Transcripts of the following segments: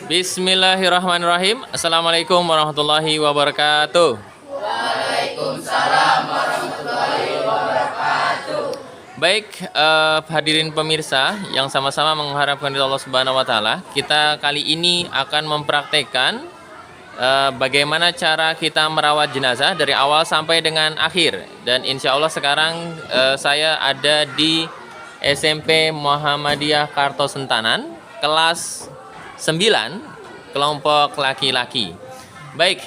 Bismillahirrahmanirrahim. Assalamualaikum warahmatullahi wabarakatuh. Waalaikumsalam warahmatullahi wabarakatuh. Baik, hadirin pemirsa yang sama-sama mengharapkan dari Allah Subhanahu wa taala, kita kali ini akan mempraktekkan bagaimana cara kita merawat jenazah dari awal sampai dengan akhir. Dan insya Allah sekarang saya ada di SMP Muhammadiyah Kartosentanan, kelas 9, kelompok laki-laki. Baik,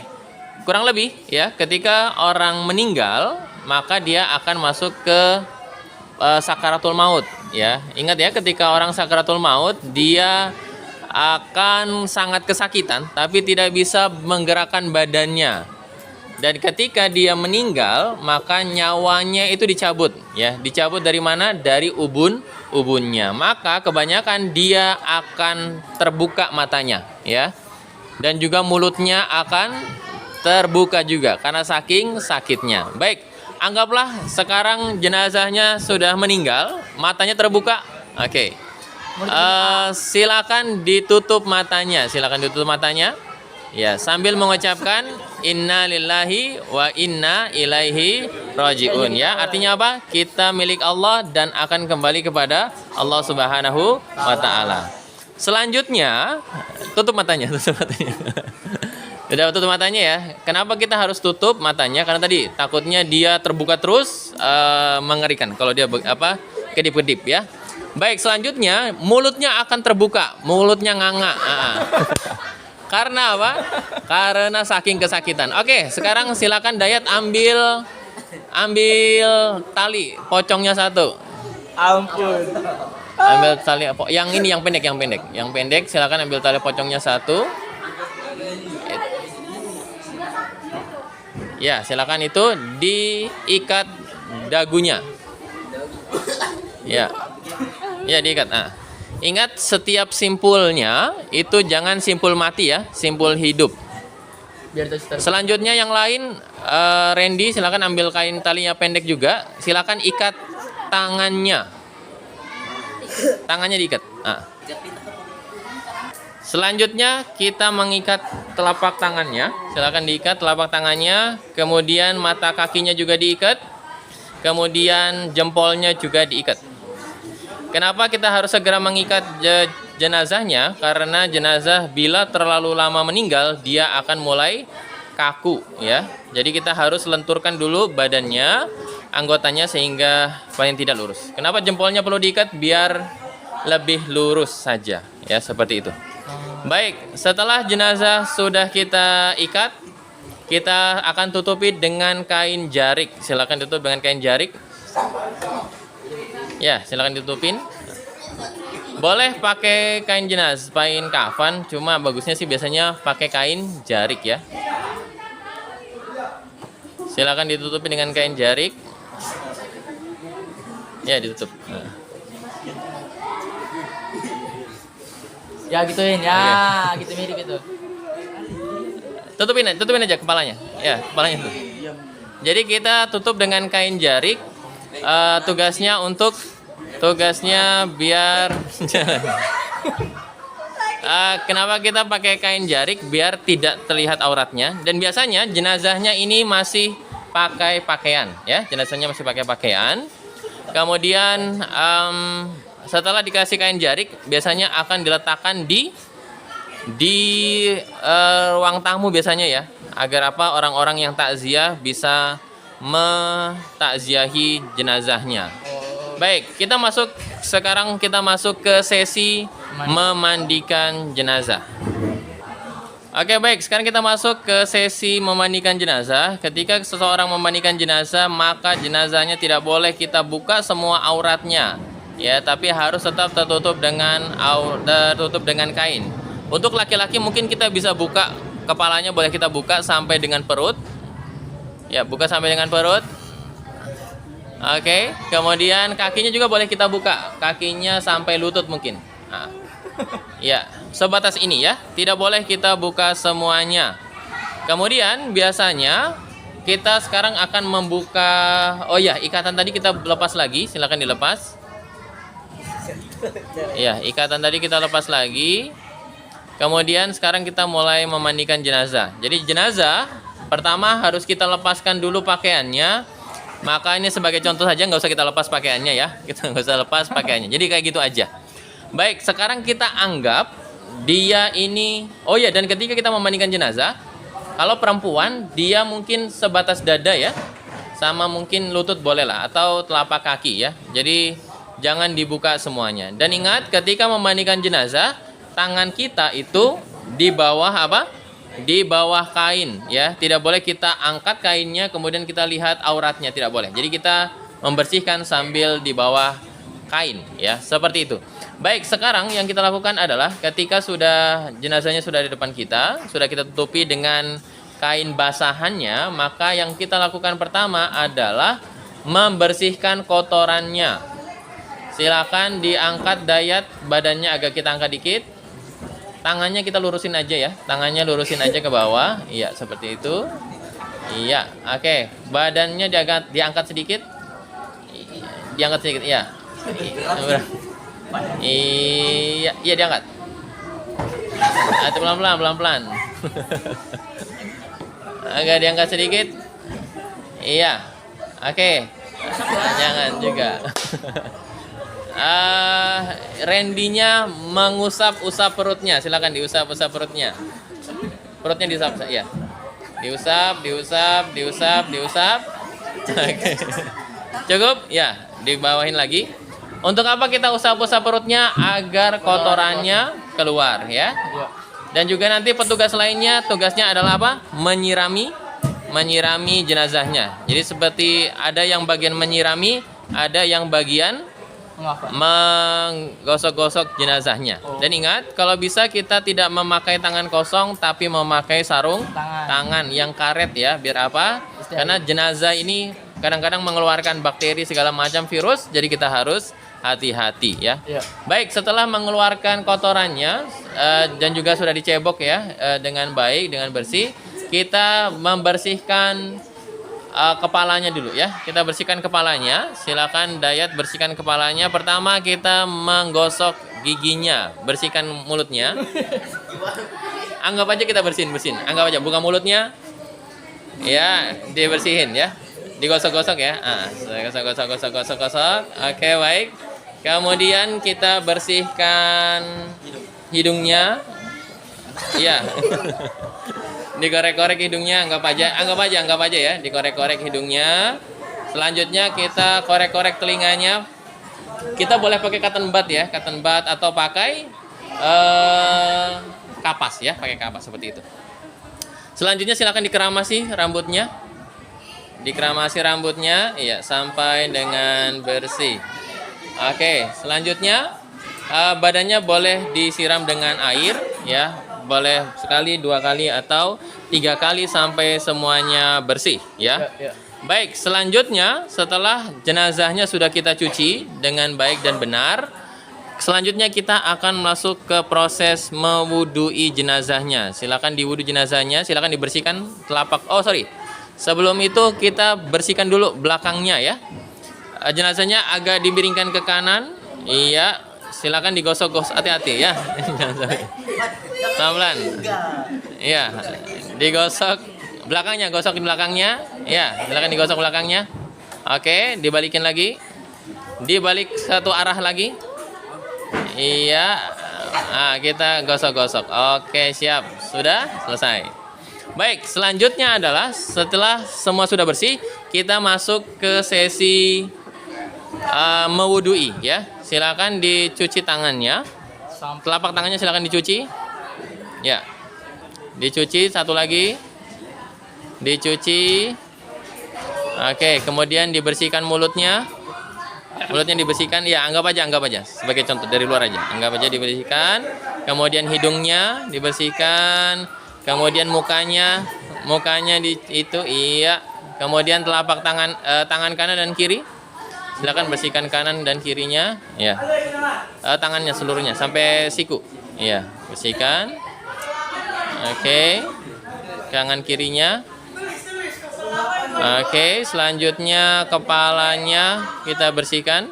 kurang lebih ya, ketika orang meninggal maka dia akan masuk ke sakaratul maut ya. Ingat ya, ketika orang sakaratul maut dia akan sangat kesakitan tapi tidak bisa menggerakkan badannya. Dan ketika dia meninggal maka nyawanya itu dicabut ya. Dicabut dari mana? Dari ubunnya. Maka kebanyakan dia akan terbuka matanya ya. Dan juga mulutnya akan terbuka juga karena saking sakitnya. Baik, anggaplah sekarang jenazahnya sudah meninggal, matanya terbuka. Oke. Silakan ditutup matanya. Silakan ditutup matanya. Ya, sambil mengucapkan inna lillahi wa inna ilaihi rajiun ya. Artinya apa? Kita milik Allah dan akan kembali kepada Allah Subhanahu wa taala. Selanjutnya, tutup matanya, tutup matanya. Udah tutup matanya ya. Kenapa kita harus tutup matanya? Karena tadi takutnya dia terbuka terus, mengerikan kalau dia kedip-kedip ya. Baik, selanjutnya mulutnya akan terbuka, mulutnya nganga. Karena apa? Karena saking kesakitan. Oke, sekarang silakan Dayat ambil tali pocongnya satu. Ampun. Ambil tali yang ini, yang pendek silakan ambil tali pocongnya satu. Ya, silakan itu diikat dagunya. Ya. Ya, diikat. Nah. Ingat, setiap simpulnya itu jangan simpul mati ya, simpul hidup. Selanjutnya yang lain, Randy silakan ambil kain talinya pendek juga. Silakan ikat tangannya. Tangannya diikat. Nah. Selanjutnya kita mengikat telapak tangannya. Silakan diikat telapak tangannya. Kemudian mata kakinya juga diikat. Kemudian jempolnya juga diikat. Kenapa kita harus segera mengikat jenazahnya? Karena jenazah bila terlalu lama meninggal, dia akan mulai kaku ya. Jadi kita harus lenturkan dulu badannya, anggotanya sehingga paling tidak lurus. Kenapa jempolnya perlu diikat? Biar lebih lurus saja ya, seperti itu. Baik, setelah jenazah sudah kita ikat, kita akan tutupi dengan kain jarik. Silakan tutup dengan kain jarik. Ya, silakan ditutupin. Boleh pakai kain jenazah, kain kafan, cuma bagusnya sih biasanya pakai kain jarik ya. Silakan ditutupin dengan kain jarik. Ya, ditutup. Nah. Ya gituin ya, okay. Gitu mirip itu. Tutupin aja kepalanya. Ya, kepalanya tuh. Jadi kita tutup dengan kain jarik. Tugasnya biar kenapa kita pakai kain jarik? Biar tidak terlihat auratnya. Dan biasanya jenazahnya ini masih pakai pakaian ya, jenazahnya masih pakai pakaian. Kemudian setelah dikasih kain jarik, biasanya akan diletakkan di ruang tamu biasanya ya, agar apa, orang-orang yang takziah bisa mentakziahi jenazahnya. Baik, sekarang kita masuk ke sesi memandikan jenazah. Oke, baik, sekarang kita masuk ke sesi memandikan jenazah. Ketika seseorang memandikan jenazah, maka jenazahnya tidak boleh kita buka semua auratnya ya, tapi harus tetap tertutup dengan kain. Untuk laki-laki mungkin kita bisa buka kepalanya, boleh kita buka sampai dengan perut. Ya, buka sampai dengan perut. Oke, kemudian kakinya juga boleh kita buka, kakinya sampai lutut mungkin. Nah, ya, sebatas ini ya, tidak boleh kita buka semuanya. Kemudian biasanya kita sekarang akan membuka, oh ya, ikatan tadi kita lepas lagi, silakan dilepas. Ya, ikatan tadi kita lepas lagi. Kemudian sekarang kita mulai memandikan jenazah. Jadi jenazah pertama harus kita lepaskan dulu pakaiannya. Maka ini sebagai contoh saja, nggak usah kita lepas pakaiannya ya. Kita nggak usah lepas pakaiannya. Jadi kayak gitu aja. Baik, sekarang kita anggap dia ini. Oh ya, dan ketika kita memandikan jenazah, kalau perempuan dia mungkin sebatas dada ya, sama mungkin lutut boleh lah, atau telapak kaki ya. Jadi jangan dibuka semuanya. Dan ingat, ketika memandikan jenazah, tangan kita itu di bawah apa? Di bawah kain ya. Tidak boleh kita angkat kainnya kemudian kita lihat auratnya, tidak boleh. Jadi kita membersihkan sambil di bawah kain ya, seperti itu. Baik, sekarang yang kita lakukan adalah ketika sudah jenazahnya sudah di depan kita, sudah kita tutupi dengan kain basahannya, maka yang kita lakukan pertama adalah membersihkan kotorannya. Silakan diangkat dayat badannya, agak kita angkat dikit. Tangannya kita lurusin aja ya. Tangannya lurusin aja ke bawah. Iya, seperti itu. Iya, oke. Badannya diangkat sedikit. Diangkat sedikit, iya. Iya, iya diangkat. Atau pelan-pelan, pelan-pelan. Agak diangkat sedikit. Iya. Oke. Jangan juga. Randinya mengusap-usap perutnya. Silakan diusap-usap perutnya. Perutnya diusap ya. Diusap. Oke. Cukup? Ya, dibawahin lagi. Untuk apa kita usap-usap perutnya? Agar kotorannya keluar ya. Dan juga nanti petugas lainnya tugasnya adalah apa? Menyirami jenazahnya. Jadi seperti ada yang bagian menyirami, ada yang bagian menggosok-gosok jenazahnya. Dan ingat, kalau bisa kita tidak memakai tangan kosong tapi memakai sarung tangan yang karet ya. Biar apa? Karena jenazah ini kadang-kadang mengeluarkan bakteri segala macam virus, jadi kita harus hati-hati ya. Baik, setelah mengeluarkan kotorannya dan juga sudah dicebok ya dengan baik, dengan bersih, kita membersihkan kepalanya dulu ya. Kita bersihkan kepalanya. Silakan dayat bersihkan kepalanya. Pertama kita menggosok giginya, bersihkan mulutnya. Anggap aja kita bersihin. Anggap aja buka mulutnya. Ya, dibersihin ya. Digosok-gosok ya. Gosok. Oke, baik. Kemudian kita bersihkan hidungnya. Iya. Dikorek-korek hidungnya, anggap aja ya, dikorek-korek hidungnya. Selanjutnya kita korek-korek telinganya. Kita boleh pakai cotton bud ya, cotton bud, atau pakai kapas ya, pakai kapas seperti itu. Selanjutnya silakan dikeramasi rambutnya. Dikeramasi rambutnya, iya, sampai dengan bersih. Oke, selanjutnya badannya boleh disiram dengan air ya. Boleh sekali, 2 kali, atau 3 kali sampai semuanya bersih ya. Baik, selanjutnya setelah jenazahnya sudah kita cuci dengan baik dan benar, selanjutnya kita akan masuk ke proses mewudui jenazahnya. Silakan diwudu jenazahnya, silakan dibersihkan telapak. Sebelum itu kita bersihkan dulu belakangnya ya. Jenazahnya agak dimiringkan ke kanan. Iya, silakan digosok-gosok, hati-hati ya. Pelan-pelan. Iya, digosok belakangnya, gosok di belakangnya. Ya, silakan digosok belakangnya. Oke, dibalikin lagi. Dibalik satu arah lagi. Iya. Kita gosok-gosok. Oke, siap. Sudah selesai. Baik, selanjutnya adalah setelah semua sudah bersih, kita masuk ke sesi mewudui ya. Silakan dicuci tangannya. Telapak tangannya silakan dicuci. Ya. Dicuci satu lagi. Dicuci. Oke, kemudian dibersihkan mulutnya. Mulutnya dibersihkan. Ya, anggap aja sebagai contoh dari luar aja. Anggap aja dibersihkan. Kemudian hidungnya dibersihkan. Kemudian mukanya itu iya. Kemudian telapak tangan kanan dan kiri. Silakan bersihkan kanan dan kirinya, ya. Tangannya seluruhnya sampai siku, ya. Bersihkan. Oke. Tangan kirinya. Oke. Selanjutnya kepalanya kita bersihkan,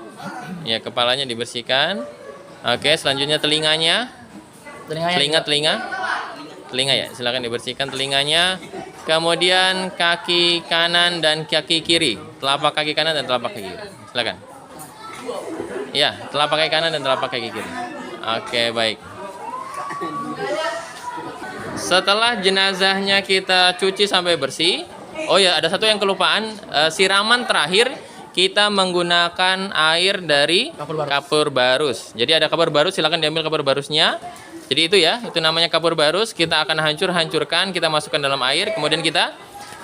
ya. Kepalanya dibersihkan. Oke. Selanjutnya telinganya. Telinganya telinga ya, silakan dibersihkan telinganya. Kemudian kaki kanan dan kaki kiri, telapak kaki kanan dan telapak kaki kiri, silakan. Ya, telapak kaki kanan dan telapak kaki kiri. Oke, baik. Setelah jenazahnya kita cuci sampai bersih, oh ya, ada satu yang kelupaan, siraman terakhir kita menggunakan air dari kapur barus. Jadi ada kapur barus, silakan diambil kapur barusnya. Jadi itu ya, itu namanya kapur barus. Kita akan hancurkan, kita masukkan dalam air, kemudian kita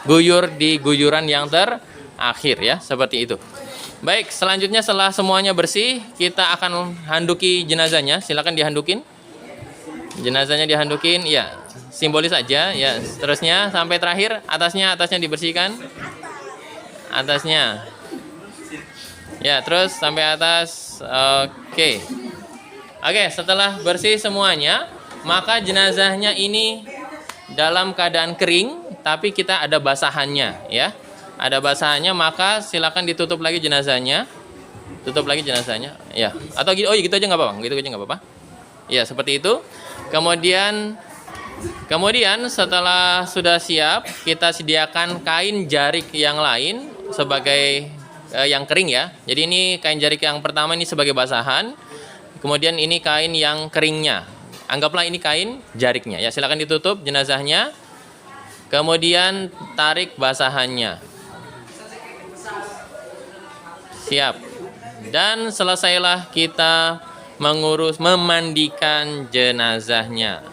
guyur di guyuran yang terakhir ya, seperti itu. Baik, selanjutnya setelah semuanya bersih, kita akan handuki jenazahnya. Silakan dihandukin. Jenazahnya dihandukin, ya, simbolis aja ya. Terusnya sampai terakhir, atasnya dibersihkan. Atasnya. Ya, terus sampai atas. Oke. Oke, setelah bersih semuanya, maka jenazahnya ini dalam keadaan kering, tapi kita ada basahannya, ya. Ada basahannya, maka silakan ditutup lagi jenazahnya. Tutup lagi jenazahnya, ya. Atau gitu, oh gitu aja nggak apa-apa, gitu aja nggak apa-apa. Ya, seperti itu. Kemudian setelah sudah siap, kita sediakan kain jarik yang lain sebagai yang kering ya. Jadi ini kain jarik yang pertama ini sebagai basahan. Kemudian ini kain yang keringnya. Anggaplah ini kain jariknya. Ya, silakan ditutup jenazahnya. Kemudian tarik basahannya. Siap. Dan selesailah kita memandikan jenazahnya.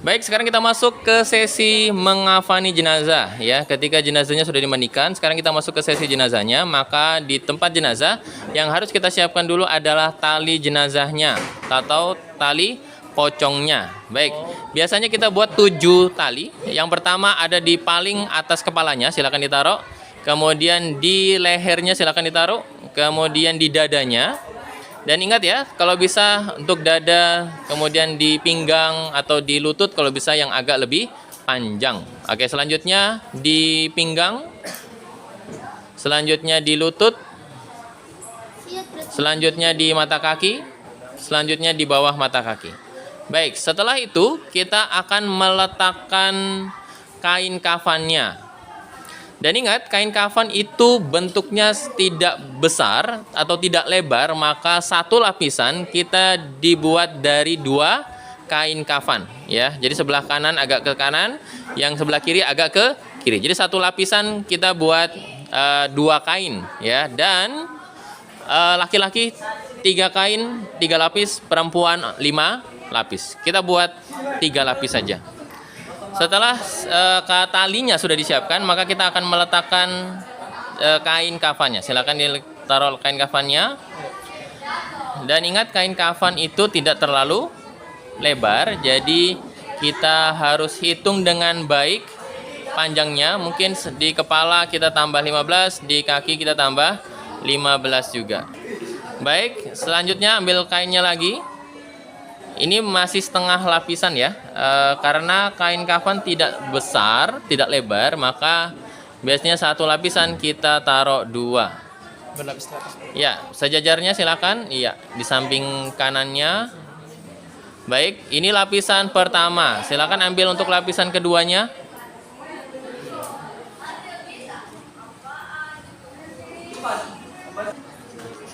Baik, sekarang kita masuk ke sesi mengafani jenazah ya. Ketika jenazahnya sudah dimandikan, sekarang kita masuk ke sesi jenazahnya. Maka di tempat jenazah yang harus kita siapkan dulu adalah tali jenazahnya atau tali pocongnya. Baik, biasanya kita buat 7 tali. Yang pertama ada di paling atas kepalanya, silakan ditaruh. Kemudian di lehernya silakan ditaruh. Kemudian di dadanya. Dan ingat ya, kalau bisa untuk dada, kemudian di pinggang atau di lutut kalau bisa yang agak lebih panjang. Oke, selanjutnya di pinggang, selanjutnya di lutut, selanjutnya di mata kaki, selanjutnya di bawah mata kaki. Baik, setelah itu kita akan meletakkan kain kafannya. Dan ingat, kain kafan itu bentuknya tidak besar atau tidak lebar, maka satu lapisan kita dibuat dari 2 kain kafan ya. Jadi sebelah kanan agak ke kanan, yang sebelah kiri agak ke kiri. Jadi satu lapisan kita buat 2 kain ya. Dan laki-laki 3 kain, 3 lapis, perempuan 5 lapis. Kita buat 3 lapis saja. Setelah talinya sudah disiapkan, maka kita akan meletakkan kain kafannya. Silakan ditaruh kain kafannya. Dan ingat, kain kafan itu tidak terlalu lebar, jadi kita harus hitung dengan baik panjangnya. Mungkin di kepala kita tambah 15, di kaki kita tambah 15 juga. Baik, selanjutnya ambil kainnya lagi. Ini masih setengah lapisan ya, karena kain kafan tidak besar, tidak lebar, maka biasanya satu lapisan kita taruh 2. Ya, sejajarnya silakan. Iya, di samping kanannya. Baik, ini lapisan pertama. Silakan ambil untuk lapisan keduanya.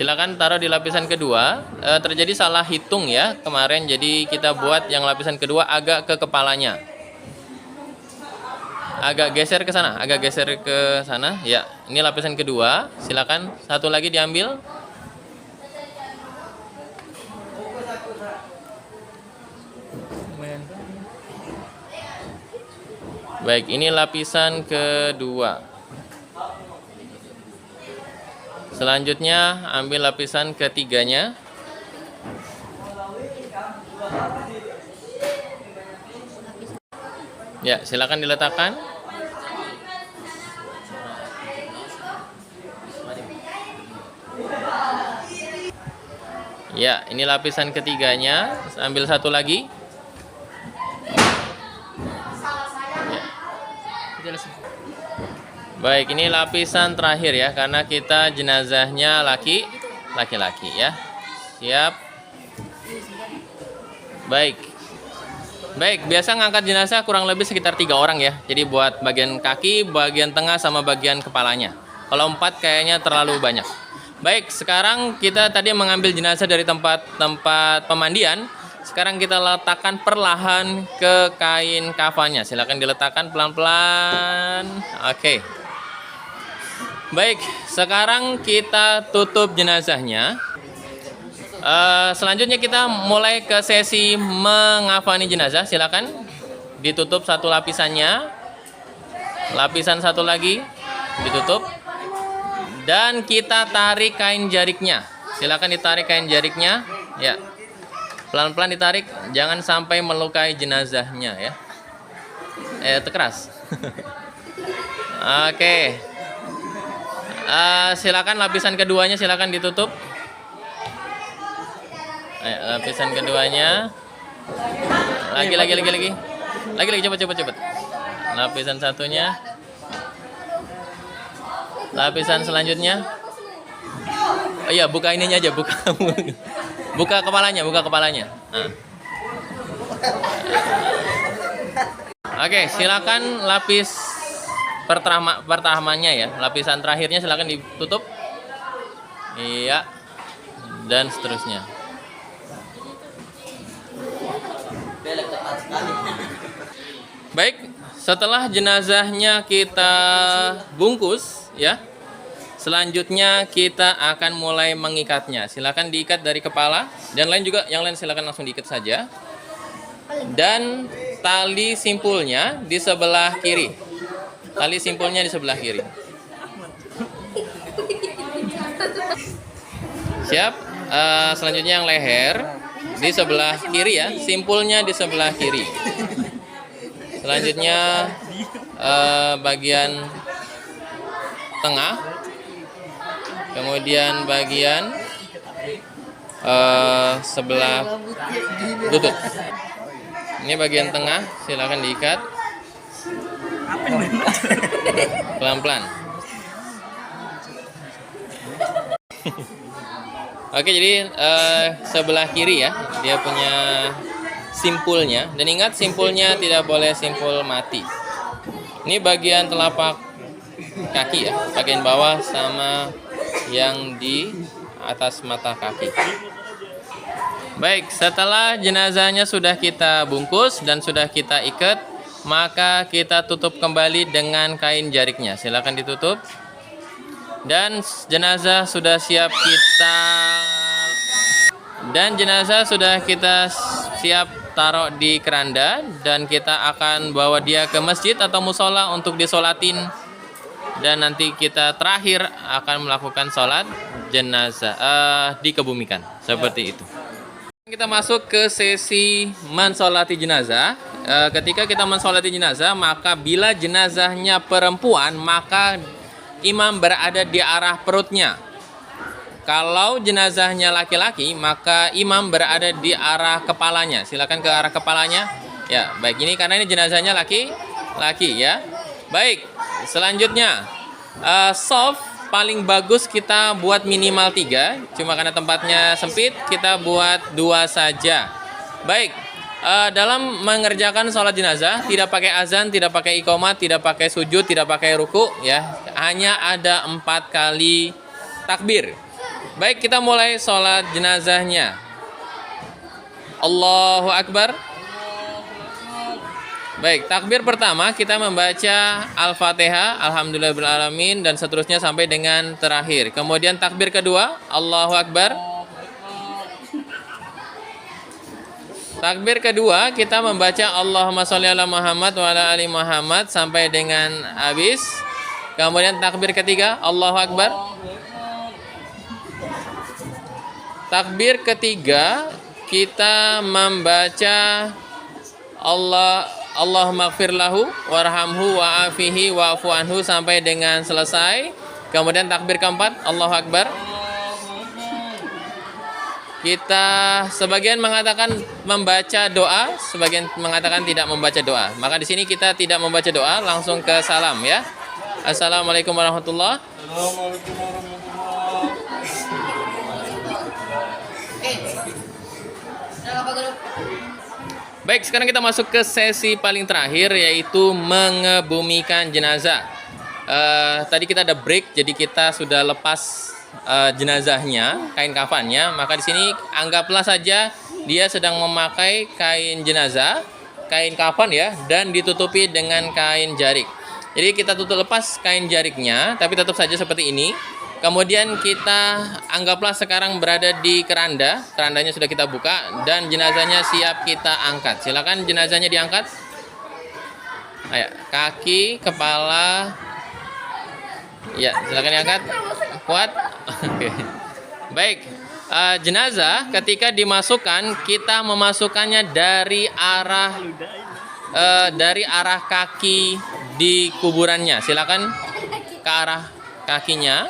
Silakan taruh di lapisan kedua. Terjadi salah hitung ya kemarin, jadi kita buat yang lapisan kedua agak ke kepalanya. Agak geser ke sana, agak geser ke sana. Ya, ini lapisan kedua. Silakan satu lagi diambil. Baik, ini lapisan kedua. Selanjutnya ambil lapisan ketiganya. Ya, silakan diletakkan. Ya, ini lapisan ketiganya. Ambil satu lagi. Ya. Baik, ini lapisan terakhir ya, karena kita jenazahnya laki-laki ya. Siap. Baik, Baik, biasa ngangkat jenazah kurang lebih sekitar 3 orang ya. Jadi buat bagian kaki, bagian tengah, sama bagian kepalanya. Kalau 4 kayaknya terlalu banyak. Baik, sekarang kita tadi mengambil jenazah dari tempat pemandian. Sekarang kita letakkan perlahan ke kain kafannya. Silakan diletakkan pelan-pelan. Oke. Baik, sekarang kita tutup jenazahnya. Selanjutnya kita mulai ke sesi mengafani jenazah. Silakan ditutup satu lapisannya, lapisan satu lagi ditutup, dan kita tarik kain jariknya. Silakan ditarik kain jariknya, ya, pelan-pelan ditarik, jangan sampai melukai jenazahnya ya. Itu keras. Oke. Silakan lapisan keduanya silakan ditutup. Lapisan keduanya. Lagi cepet. Lapisan satunya. Lapisan selanjutnya. Oh iya, buka ininya aja, buka kepalanya. Nah. Oke, silakan lapis pertamanya ya. Lapisan terakhirnya silakan ditutup. Iya. Dan seterusnya. Baik, setelah jenazahnya kita bungkus ya, selanjutnya kita akan mulai mengikatnya. Silakan diikat dari kepala, dan yang lain silakan langsung diikat saja. Dan tali simpulnya di sebelah kiri. Siap. Selanjutnya yang leher di sebelah kiri ya, simpulnya di sebelah kiri. Selanjutnya bagian tengah, kemudian bagian sebelah lutut. Ini bagian tengah, silakan diikat pelan-pelan. Oke, jadi sebelah kiri ya, dia punya simpulnya. Dan ingat, simpulnya tidak boleh simpul mati. Ini bagian telapak kaki ya, bagian bawah sama yang di atas mata kaki. Baik, setelah jenazahnya sudah kita bungkus dan sudah kita ikat, maka kita tutup kembali dengan kain jariknya. Silakan ditutup. Dan jenazah sudah siap taruh di keranda, dan kita akan bawa dia ke masjid atau musola untuk disolatin, dan nanti kita terakhir akan melakukan sholat jenazah dikebumikan seperti itu. Kita masuk ke sesi mensolati jenazah. Ketika kita mensolati jenazah, maka bila jenazahnya perempuan, maka imam berada di arah perutnya. Kalau jenazahnya laki-laki, maka imam berada di arah kepalanya. Silakan ke arah kepalanya. Ya, baik, ini karena ini jenazahnya laki-laki ya. Baik, selanjutnya soft paling bagus kita buat minimal 3. Cuma karena tempatnya sempit, kita buat 2 saja. Baik, dalam mengerjakan sholat jenazah tidak pakai azan, tidak pakai iqomat, tidak pakai sujud, tidak pakai ruku ya. Hanya ada 4 kali takbir. Baik, kita mulai sholat jenazahnya. Allahu Akbar. Baik, takbir pertama kita membaca Al-Fatihah, Alhamdulillahirrahmanirrahim, dan seterusnya sampai dengan terakhir. Kemudian takbir kedua, Allahu Akbar. Takbir kedua kita membaca Allahumma sholli ala Muhammad wa ala ali Muhammad sampai dengan habis. Kemudian takbir ketiga, Allahu Akbar. Takbir ketiga kita membaca Allahumma gfir lahu warhamhu wa'afihi wa'fu anhu sampai dengan selesai. Kemudian takbir keempat, Allahu Akbar. Kita sebagian mengatakan membaca doa, sebagian mengatakan tidak membaca doa. Maka di sini kita tidak membaca doa, langsung ke salam ya. Assalamualaikum warahmatullahi wabarakatuh. Baik, sekarang kita masuk ke sesi paling terakhir, yaitu mengebumikan jenazah. Tadi kita ada break, jadi kita sudah lepas jenazahnya, kain kafannya. Maka di sini anggaplah saja dia sedang memakai kain jenazah, kain kafan ya, dan ditutupi dengan kain jarik. Jadi kita tutup lepas kain jariknya, tapi tetap saja seperti ini. Kemudian kita anggaplah sekarang berada di keranda, kerandanya sudah kita buka dan jenazahnya siap kita angkat. Silakan jenazahnya diangkat. Ayo, kaki, kepala. Ya, silakan diangkat. Kuat. Oke. Baik. Jenazah ketika dimasukkan, kita memasukkannya dari arah kaki di kuburannya. Silakan ke arah kakinya.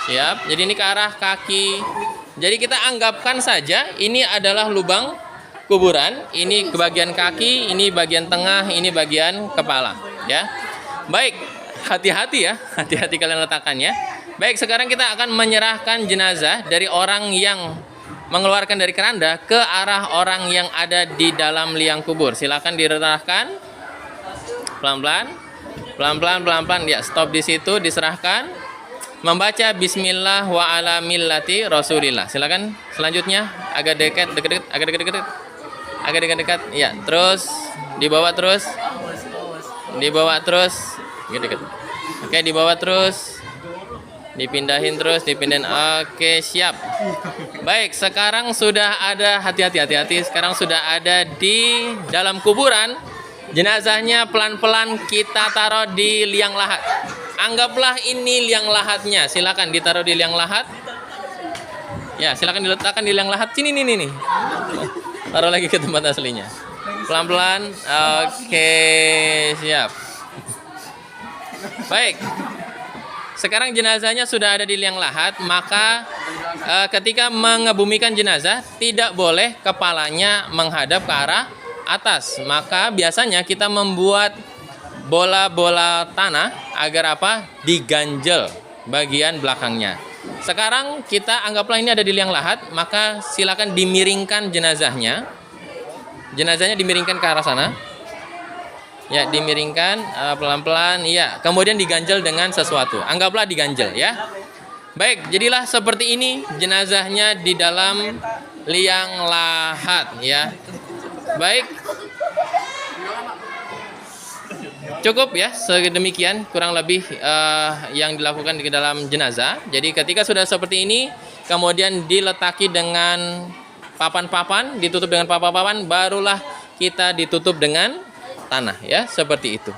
Siap. Jadi ini ke arah kaki. Jadi kita anggapkan saja ini adalah lubang kuburan. Ini ke bagian kaki, ini bagian tengah, ini bagian kepala. Ya. Baik. Hati-hati ya. Hati-hati kalian letakkannya. Baik. Sekarang kita akan menyerahkan jenazah dari orang yang mengeluarkan dari keranda ke arah orang yang ada di dalam liang kubur. Silakan diserahkan. Pelan-pelan. Pelan-pelan, ya, stop di situ, diserahkan. Membaca Bismillah wa ala millati Rasulillah. Silakan selanjutnya agak dekat, agak dekat. Ya, terus dibawa terus. Dekat. Oke, dibawa terus. Dipindahin. Oke, siap. Baik, sekarang sudah ada, hati-hati. Sekarang sudah ada di dalam kuburan. Jenazahnya pelan-pelan kita taruh di liang lahat. Anggaplah ini liang lahatnya. Silakan ditaruh di liang lahat. Ya, silakan diletakkan di liang lahat. Sini nih. Taruh lagi ke tempat aslinya. Pelan-pelan. Oke, siap. Baik. Sekarang jenazahnya sudah ada di liang lahat, maka ketika mengebumikan jenazah tidak boleh kepalanya menghadap ke arah atas. Maka biasanya kita membuat bola-bola tanah agar apa? Diganjel bagian belakangnya. Sekarang kita anggaplah ini ada di liang lahat, maka silakan dimiringkan jenazahnya. Jenazahnya dimiringkan ke arah sana. Ya, dimiringkan pelan-pelan. Ya, kemudian diganjel dengan sesuatu. Anggaplah diganjel ya. Baik, jadilah seperti ini jenazahnya di dalam liang lahat ya. Baik. Cukup ya, sedemikian kurang lebih yang dilakukan di dalam jenazah. Jadi ketika sudah seperti ini, kemudian diletaki dengan papan-papan, ditutup dengan papan-papan, barulah kita ditutup dengan tanah ya, seperti itu.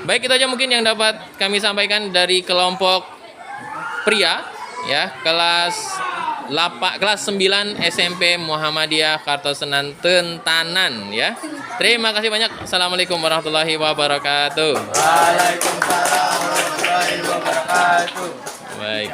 Baik, itu aja mungkin yang dapat kami sampaikan dari kelompok pria ya, kelas 9 SMP Muhammadiyah Kartosenan Tentanan ya. Terima kasih banyak. Assalamualaikum warahmatullahi wabarakatuh. Waalaikumsalam warahmatullahi wabarakatuh. Baik.